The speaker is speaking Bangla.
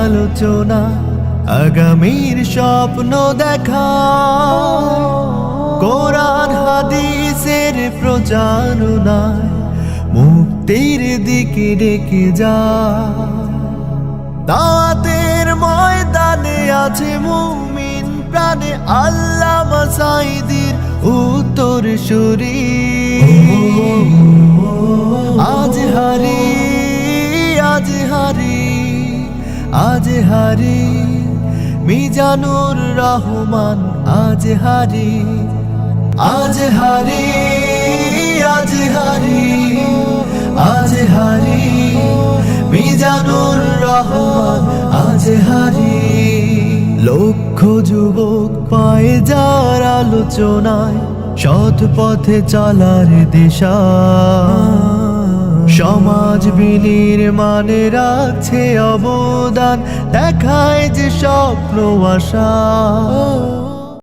আলোচনা আগামীর স্বপ্ন দেখা কোরআন হাদিসের প্রচারণায় মুক্তির দিকে ডেকে যা দাওয়াতের ময়দানে আছে মুমিন প্রাণে আল্লামা সাঈদীর উত্তরসূরি আজ হারি আজ হারি আজ হারি মিজানুর রহমান আজ হারি আজ হারি আজ হারি আজ হারি মিজানুর রহমান আজ হারি লক্ষ যুবক পায়ে যার আলোচনায় সৎ পথে চলার দিশা সমাজ বিনির্মাণে রাখছে অবদান দেখায় যে স্বপ্ন আশা